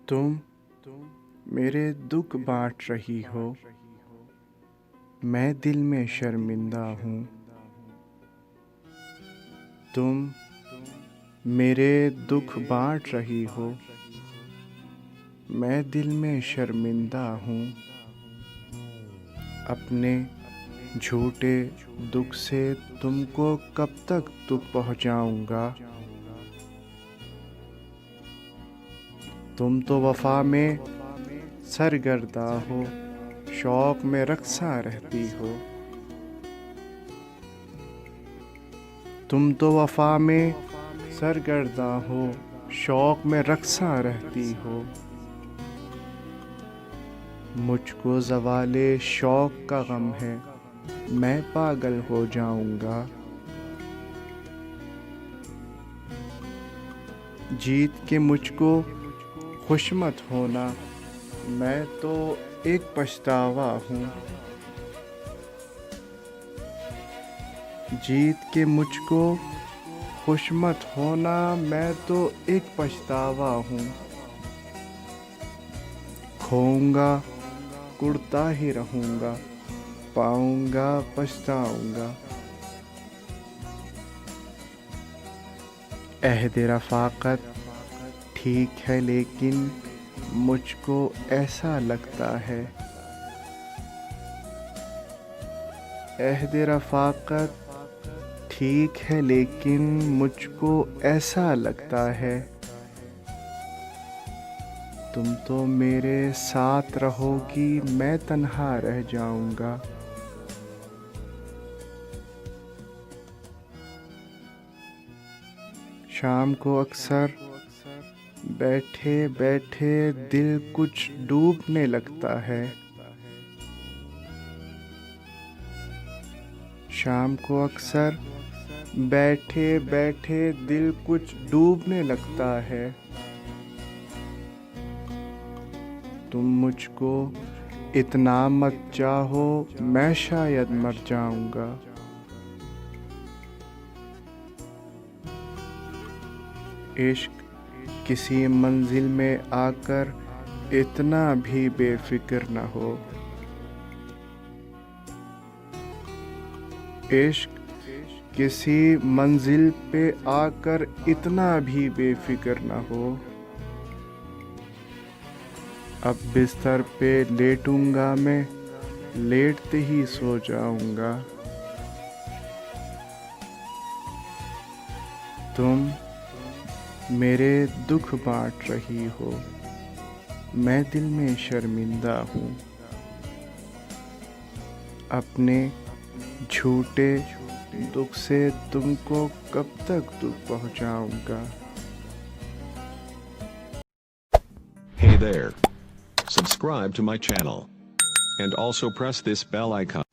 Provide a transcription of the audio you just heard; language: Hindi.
तुम मेरे दुख बांट रही हो, मैं दिल में शर्मिंदा हूँ। तुम मेरे दुख बांट रही हो, मैं दिल में शर्मिंदा हूँ। अपने झूठे दुख से तुमको कब तक दुख पहुँचाऊँगा। तुम तो वफ़ा में सरगर्दा हो, शौक़ में रक़्सा रहती हो। तुम तो वफ़ा में सरगर्दा हो, शौक़ में रक़्सा रहती हो। मुझको ज़वाले शौक़ का गम है, मैं पागल हो जाऊँगा। जीत के मुझको खुश मत होना, मैं तो एक पछतावा हूँ। जीत के मुझको खुश मत होना, मैं तो एक पछतावा हूँ। खोऊंगा कुढ़ता ही रहूँगा, पाऊँगा पछताऊँगा। अहद रफ़ाक़त ठीक है लेकिन मुझको ऐसा लगता है। अहद रफ़ाक़त ठीक है लेकिन मुझको ऐसा लगता है। तुम तो मेरे साथ रहोगी, मैं तन्हा रह जाऊँगा। शाम को अक्सर बैठे बैठे दिल कुछ डूबने लगता है। शाम को अक्सर बैठे बैठे दिल कुछ डूबने लगता है। तुम मुझको इतना मत चाहो, मैं शायद मर जाऊँगा। इश्क किसी मंजिल में आकर इतना भी बेफिक्र न हो। इश्क किसी मंजिल पे आकर इतना भी बेफिक्र न हो। अब बिस्तर पे लेटूंगा मैं, लेटते ही सो जाऊंगा। तुम मेरे दुख बांट रही हो, मैं दिल में शर्मिंदा हूँ। अपने झूठे दुख से तुमको कब तक दुख पहुँचाऊँगा। Hey there. Subscribe to my channel. And also press this bell icon.